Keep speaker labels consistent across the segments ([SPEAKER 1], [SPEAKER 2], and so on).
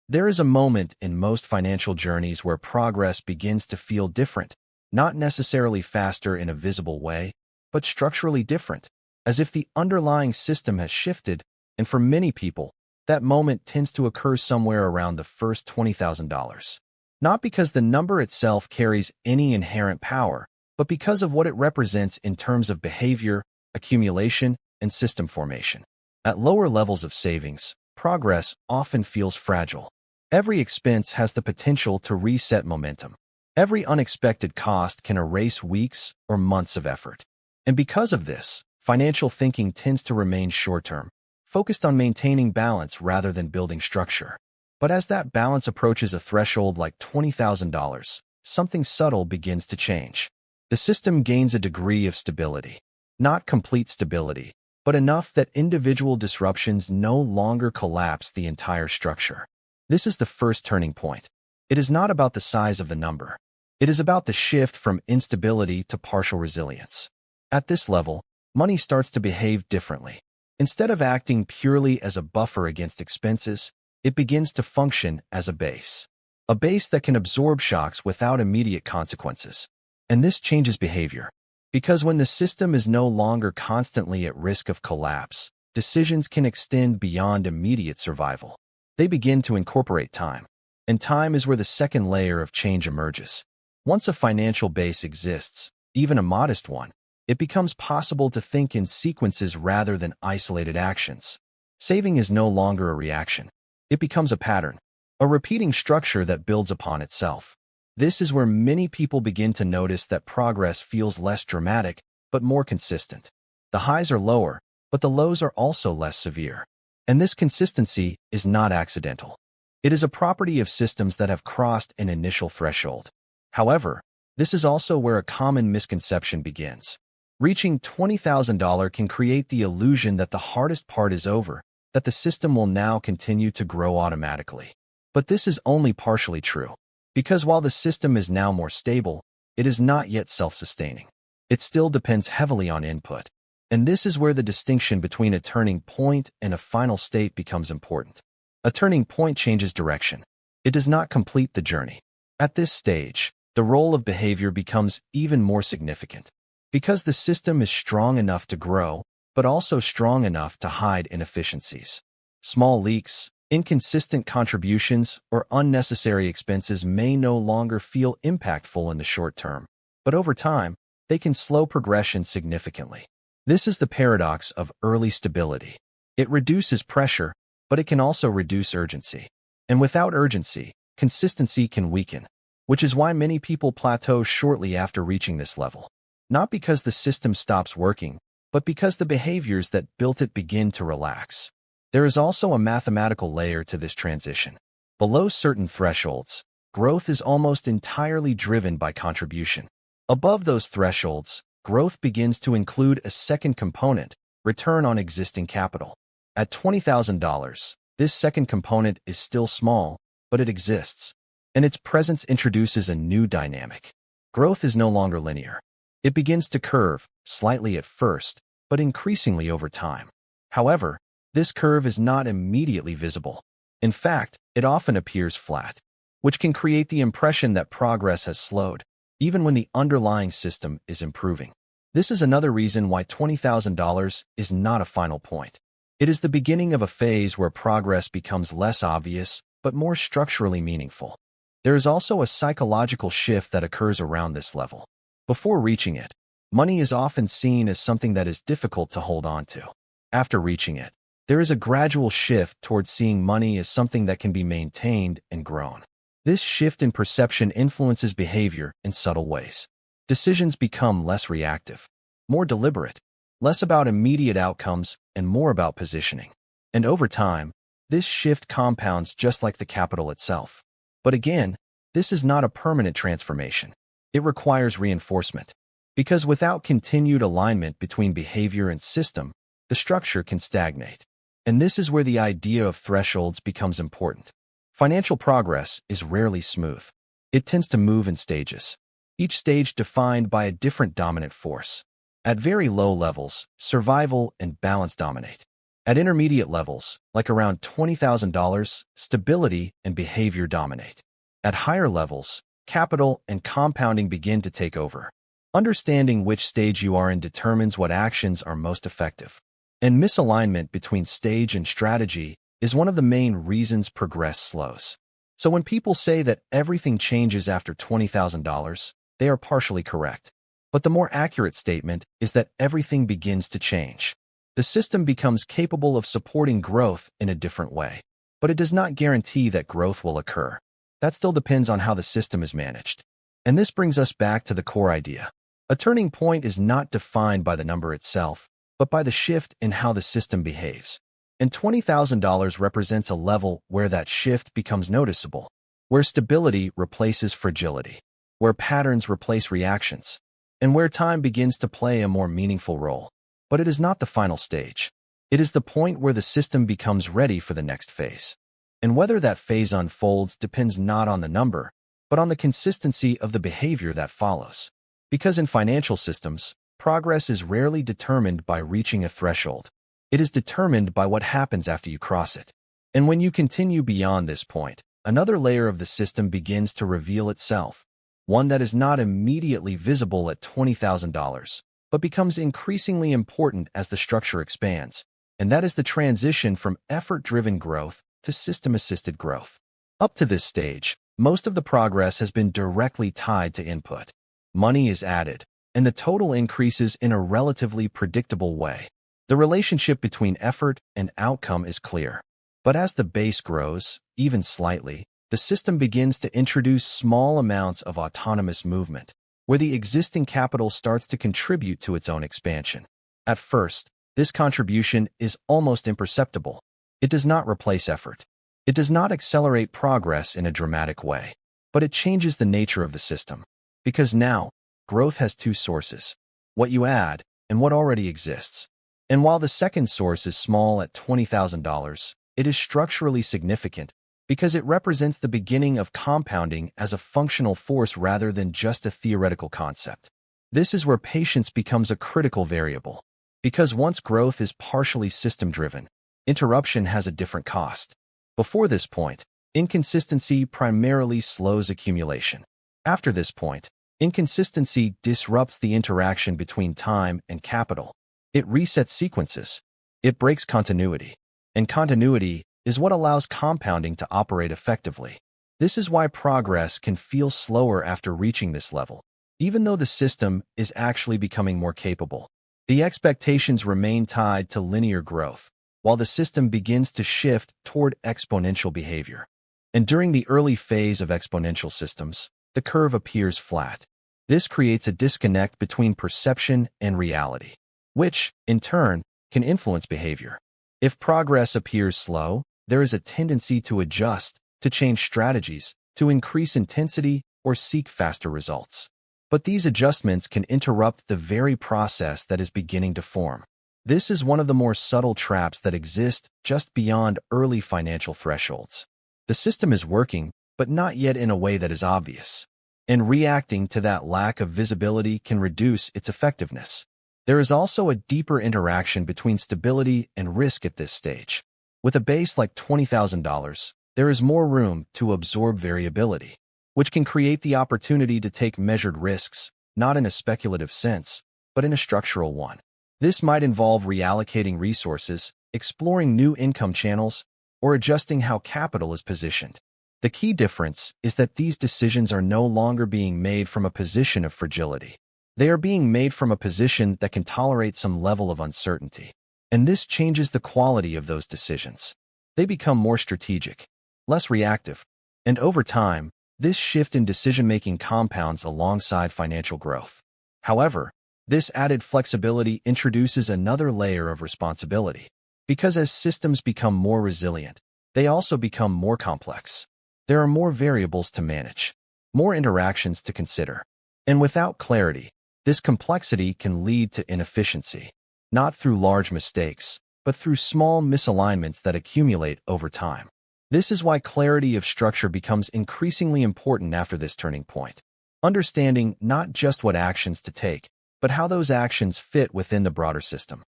[SPEAKER 1] There is a moment in most financial journeys where progress begins to feel different, not necessarily faster in a visible way, but structurally different, as if the underlying system has shifted, and for many people, that moment tends to occur somewhere around the first $20,000. Not because the number itself carries any inherent power, but because of what it represents in terms of behavior, accumulation, and system formation. At lower levels of savings, progress often feels fragile. Every expense has the potential to reset momentum. Every unexpected cost can erase weeks or months of effort. And because of this, financial thinking tends to remain short-term, focused on maintaining balance rather than building structure. But as that balance approaches a threshold like $20,000, something subtle begins to change. The system gains a degree of stability. Not complete stability, but enough that individual disruptions no longer collapse the entire structure. This is the first turning point. It is not about the size of the number. It is about the shift from instability to partial resilience. At this level, money starts to behave differently. Instead of acting purely as a buffer against expenses, it begins to function as a base. A base that can absorb shocks without immediate consequences. And this changes behavior. Because when the system is no longer constantly at risk of collapse, decisions can extend beyond immediate survival. They begin to incorporate time. And time is where the second layer of change emerges. Once a financial base exists, even a modest one, it becomes possible to think in sequences rather than isolated actions. Saving is no longer a reaction. It becomes a pattern, a repeating structure that builds upon itself. This is where many people begin to notice that progress feels less dramatic, but more consistent. The highs are lower, but the lows are also less severe. And this consistency is not accidental. It is a property of systems that have crossed an initial threshold. However, this is also where a common misconception begins. Reaching $20,000 can create the illusion that the hardest part is over, that the system will now continue to grow automatically. But this is only partially true. Because while the system is now more stable, it is not yet self-sustaining. It still depends heavily on input. And this is where the distinction between a turning point and a final state becomes important. A turning point changes direction. It does not complete the journey. At this stage, the role of behavior becomes even more significant. Because the system is strong enough to grow, but also strong enough to hide inefficiencies. Small leaks, inconsistent contributions, or unnecessary expenses may no longer feel impactful in the short term, but over time, they can slow progression significantly. This is the paradox of early stability. It reduces pressure, but it can also reduce urgency. And without urgency, consistency can weaken, which is why many people plateau shortly after reaching this level. Not because the system stops working, but because the behaviors that built it begin to relax. There is also a mathematical layer to this transition. Below certain thresholds, growth is almost entirely driven by contribution. Above those thresholds, growth begins to include a second component, return on existing capital. At $20,000, this second component is still small, but it exists, and its presence introduces a new dynamic. Growth is no longer linear. It begins to curve, slightly at first, but increasingly over time. However, this curve is not immediately visible. In fact, it often appears flat, which can create the impression that progress has slowed, even when the underlying system is improving. This is another reason why $20,000 is not a final point. It is the beginning of a phase where progress becomes less obvious, but more structurally meaningful. There is also a psychological shift that occurs around this level. Before reaching it, money is often seen as something that is difficult to hold on to. After reaching it, there is a gradual shift towards seeing money as something that can be maintained and grown. This shift in perception influences behavior in subtle ways. Decisions become less reactive, more deliberate, less about immediate outcomes and more about positioning. And over time, this shift compounds just like the capital itself. But again, this is not a permanent transformation. It requires reinforcement. Because without continued alignment between behavior and system, the structure can stagnate. And this is where the idea of thresholds becomes important. Financial progress is rarely smooth. It tends to move in stages, each stage defined by a different dominant force. At very low levels, survival and balance dominate. At intermediate levels, like around $20,000, stability and behavior dominate. At higher levels, capital and compounding begin to take over. Understanding which stage you are in determines what actions are most effective. And misalignment between stage and strategy is one of the main reasons progress slows. So when people say that everything changes after $20,000, they are partially correct. But the more accurate statement is that everything begins to change. The system becomes capable of supporting growth in a different way. But it does not guarantee that growth will occur. That still depends on how the system is managed. And this brings us back to the core idea. A turning point is not defined by the number itself, but by the shift in how the system behaves. And $20,000 represents a level where that shift becomes noticeable, where stability replaces fragility, where patterns replace reactions, and where time begins to play a more meaningful role. But it is not the final stage. It is the point where the system becomes ready for the next phase. And whether that phase unfolds depends not on the number, but on the consistency of the behavior that follows. Because in financial systems, progress is rarely determined by reaching a threshold. It is determined by what happens after you cross it. And when you continue beyond this point, another layer of the system begins to reveal itself, one that is not immediately visible at $20,000, but becomes increasingly important as the structure expands, and that is the transition from effort-driven growth to system-assisted growth. Up to this stage, most of the progress has been directly tied to input. Money is added, and the total increases in a relatively predictable way. The relationship between effort and outcome is clear. But as the base grows, even slightly, the system begins to introduce small amounts of autonomous movement, where the existing capital starts to contribute to its own expansion. At first, this contribution is almost imperceptible. It does not replace effort. It does not accelerate progress in a dramatic way, but it changes the nature of the system. Because now, growth has two sources, what you add and what already exists. And while the second source is small at $20,000, it is structurally significant because it represents the beginning of compounding as a functional force rather than just a theoretical concept. This is where patience becomes a critical variable. Because once growth is partially system-driven, interruption has a different cost. Before this point, inconsistency primarily slows accumulation. After this point, inconsistency disrupts the interaction between time and capital. It resets sequences. It breaks continuity. And continuity is what allows compounding to operate effectively. This is why progress can feel slower after reaching this level. Even though the system is actually becoming more capable, the expectations remain tied to linear growth, while the system begins to shift toward exponential behavior. And during the early phase of exponential systems, the curve appears flat. This creates a disconnect between perception and reality, which, in turn, can influence behavior. If progress appears slow, there is a tendency to adjust, to change strategies, to increase intensity, or seek faster results. But these adjustments can interrupt the very process that is beginning to form. This is one of the more subtle traps that exist just beyond early financial thresholds. The system is working, but not yet in a way that is obvious. And reacting to that lack of visibility can reduce its effectiveness. There is also a deeper interaction between stability and risk at this stage. With a base like $20,000, there is more room to absorb variability, which can create the opportunity to take measured risks, not in a speculative sense, but in a structural one. This might involve reallocating resources, exploring new income channels, or adjusting how capital is positioned. The key difference is that these decisions are no longer being made from a position of fragility. They are being made from a position that can tolerate some level of uncertainty. And this changes the quality of those decisions. They become more strategic, less reactive, and over time, this shift in decision-making compounds alongside financial growth. However, this added flexibility introduces another layer of responsibility. Because as systems become more resilient, they also become more complex. There are more variables to manage, more interactions to consider. And without clarity, this complexity can lead to inefficiency, not through large mistakes, but through small misalignments that accumulate over time. This is why clarity of structure becomes increasingly important after this turning point. Understanding not just what actions to take, but how those actions fit within the broader system.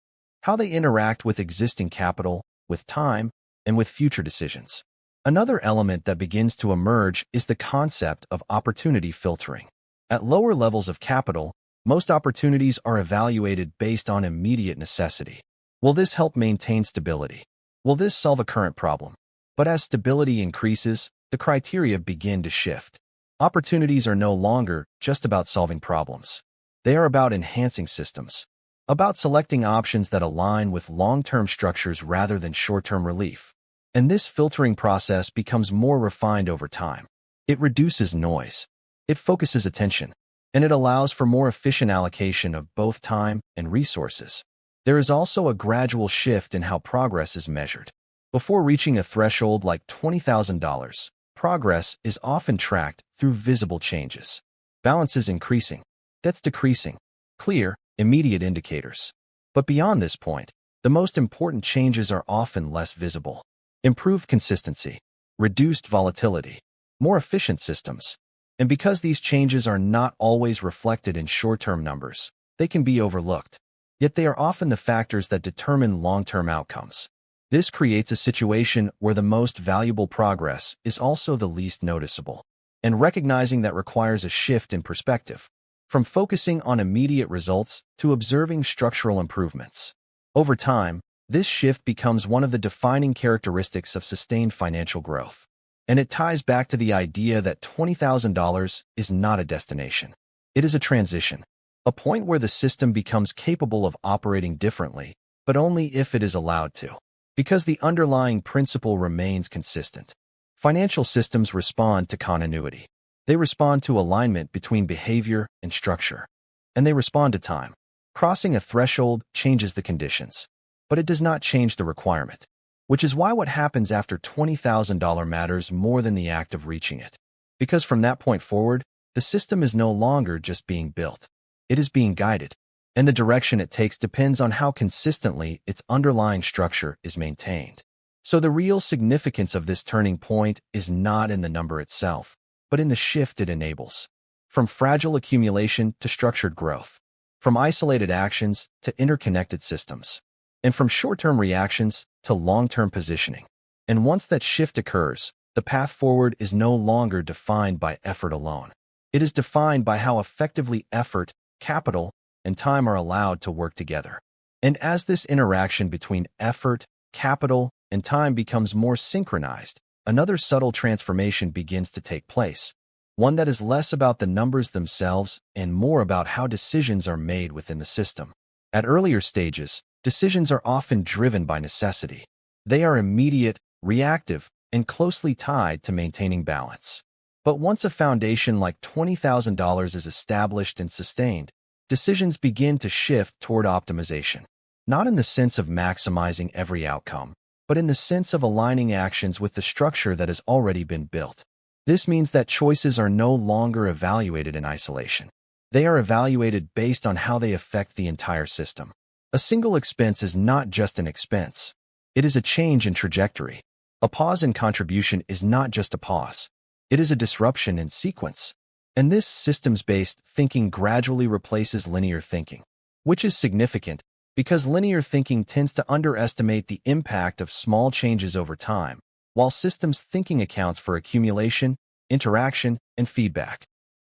[SPEAKER 1] how they interact with existing capital, with time, and with future decisions. Another element that begins to emerge is the concept of opportunity filtering. At lower levels of capital, most opportunities are evaluated based on immediate necessity. Will this help maintain stability? Will this solve a current problem? But as stability increases, the criteria begin to shift. Opportunities are no longer just about solving problems. They are about enhancing systems, about selecting options that align with long-term structures rather than short-term relief. And this filtering process becomes more refined over time. It reduces noise, it focuses attention, and it allows for more efficient allocation of both time and resources. There is also a gradual shift in how progress is measured. Before reaching a threshold like $20,000, progress is often tracked through visible changes. Balance is increasing, debt's decreasing, clear, immediate indicators. But beyond this point, the most important changes are often less visible. Improved consistency, reduced volatility, more efficient systems. And because these changes are not always reflected in short-term numbers, they can be overlooked. Yet they are often the factors that determine long-term outcomes. This creates a situation where the most valuable progress is also the least noticeable. And recognizing that requires a shift in perspective, from focusing on immediate results to observing structural improvements. Over time, this shift becomes one of the defining characteristics of sustained financial growth. And it ties back to the idea that $20,000 is not a destination. It is a transition, a point where the system becomes capable of operating differently, but only if it is allowed to. Because the underlying principle remains consistent. Financial systems respond to continuity. They respond to alignment between behavior and structure. And they respond to time. Crossing a threshold changes the conditions, but it does not change the requirement, which is why what happens after $20,000 matters more than the act of reaching it. Because from that point forward, the system is no longer just being built. It is being guided, and the direction it takes depends on how consistently its underlying structure is maintained. So the real significance of this turning point is not in the number itself, but in the shift it enables. From fragile accumulation to structured growth, from isolated actions to interconnected systems, and from short-term reactions to long-term positioning. And once that shift occurs, the path forward is no longer defined by effort alone. It is defined by how effectively effort, capital, and time are allowed to work together. And as this interaction between effort, capital, and time becomes more synchronized, another subtle transformation begins to take place, one that is less about the numbers themselves and more about how decisions are made within the system. At earlier stages, decisions are often driven by necessity. They are immediate, reactive, and closely tied to maintaining balance. But once a foundation like $20,000 is established and sustained, decisions begin to shift toward optimization, not in the sense of maximizing every outcome, but in the sense of aligning actions with the structure that has already been built. This means that choices are no longer evaluated in isolation. They are evaluated based on how they affect the entire system. A single expense is not just an expense. It is a change in trajectory. A pause in contribution is not just a pause. It is a disruption in sequence. And this systems-based thinking gradually replaces linear thinking, which is significant because linear thinking tends to underestimate the impact of small changes over time, while systems thinking accounts for accumulation, interaction, and feedback.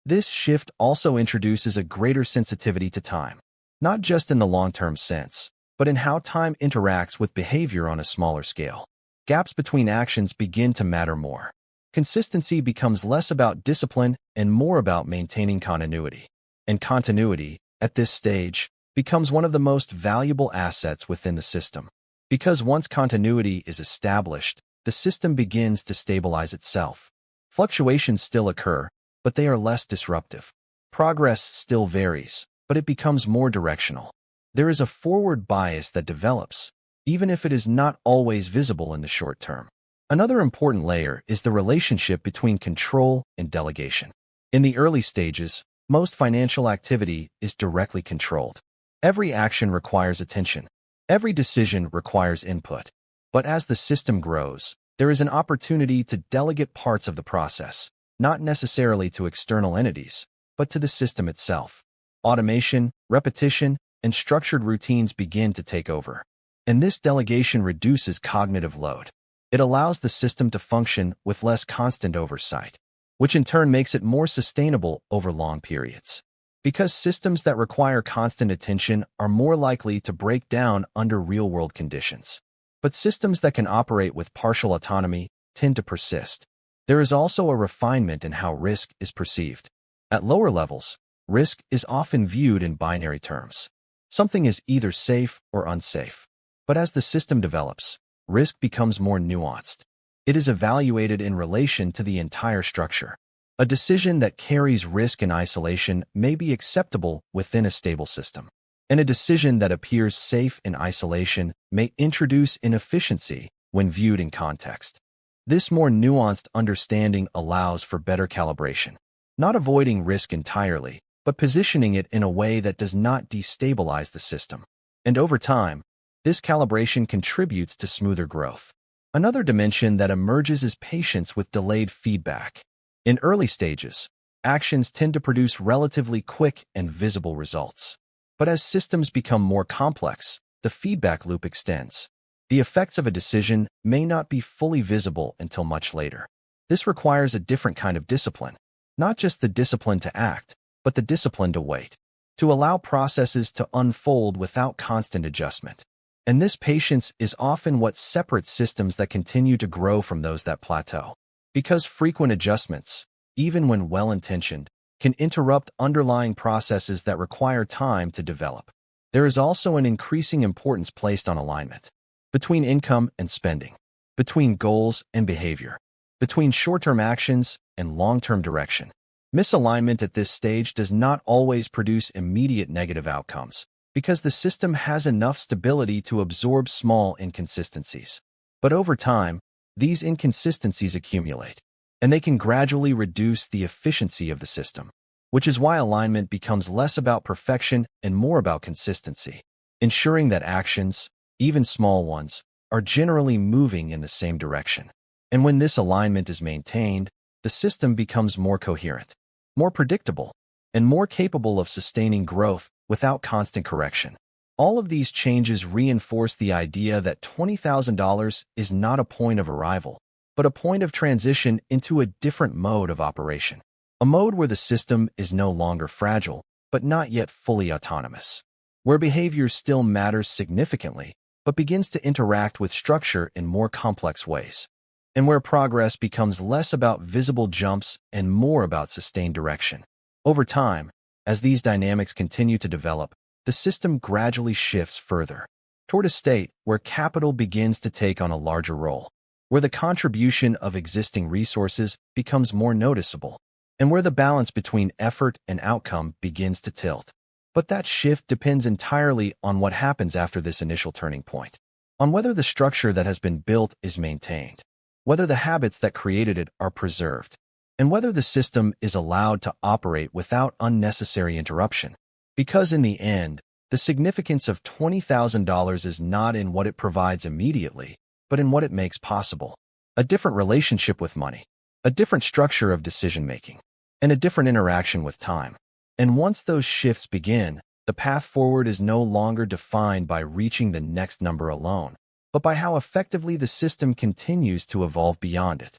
[SPEAKER 1] This shift also introduces a greater sensitivity to time, not just in the long-term sense, but in how time interacts with behavior on a smaller scale. Gaps between actions begin to matter more. Consistency becomes less about discipline and more about maintaining continuity. And continuity, at this stage, becomes one of the most valuable assets within the system. Because once continuity is established, the system begins to stabilize itself. Fluctuations still occur, but they are less disruptive. Progress still varies, but it becomes more directional. There is a forward bias that develops, even if it is not always visible in the short term. Another important layer is the relationship between control and delegation. In the early stages, most financial activity is directly controlled. Every action requires attention. Every decision requires input. But as the system grows, there is an opportunity to delegate parts of the process, not necessarily to external entities, but to the system itself. Automation, repetition, and structured routines begin to take over. And this delegation reduces cognitive load. It allows the system to function with less constant oversight, which in turn makes it more sustainable over long periods. Because systems that require constant attention are more likely to break down under real-world conditions. But systems that can operate with partial autonomy tend to persist. There is also a refinement in how risk is perceived. At lower levels, risk is often viewed in binary terms. Something is either safe or unsafe. But as the system develops, risk becomes more nuanced. It is evaluated in relation to the entire structure. A decision that carries risk in isolation may be acceptable within a stable system, and a decision that appears safe in isolation may introduce inefficiency when viewed in context. This more nuanced understanding allows for better calibration, not avoiding risk entirely, but positioning it in a way that does not destabilize the system. And over time, this calibration contributes to smoother growth. Another dimension that emerges is patience with delayed feedback. In early stages, actions tend to produce relatively quick and visible results. But as systems become more complex, the feedback loop extends. The effects of a decision may not be fully visible until much later. This requires a different kind of discipline, not just the discipline to act, but the discipline to wait, to allow processes to unfold without constant adjustment. And this patience is often what separates systems that continue to grow from those that plateau. Because frequent adjustments, even when well-intentioned, can interrupt underlying processes that require time to develop. There is also an increasing importance placed on alignment between income and spending, between goals and behavior, between short-term actions and long-term direction. Misalignment at this stage does not always produce immediate negative outcomes, because the system has enough stability to absorb small inconsistencies. But over time, these inconsistencies accumulate, and they can gradually reduce the efficiency of the system, which is why alignment becomes less about perfection and more about consistency, ensuring that actions, even small ones, are generally moving in the same direction. And when this alignment is maintained, the system becomes more coherent, more predictable, and more capable of sustaining growth without constant correction. All of these changes reinforce the idea that $20,000 is not a point of arrival, but a point of transition into a different mode of operation. A mode where the system is no longer fragile, but not yet fully autonomous. Where behavior still matters significantly, but begins to interact with structure in more complex ways. And where progress becomes less about visible jumps and more about sustained direction. Over time, as these dynamics continue to develop, the system gradually shifts further toward a state where capital begins to take on a larger role, where the contribution of existing resources becomes more noticeable, and where the balance between effort and outcome begins to tilt. But that shift depends entirely on what happens after this initial turning point, on whether the structure that has been built is maintained, whether the habits that created it are preserved, and whether the system is allowed to operate without unnecessary interruption. Because in the end, the significance of $20,000 is not in what it provides immediately, but in what it makes possible. A different relationship with money, a different structure of decision-making, and a different interaction with time. And once those shifts begin, the path forward is no longer defined by reaching the next number alone, but by how effectively the system continues to evolve beyond it.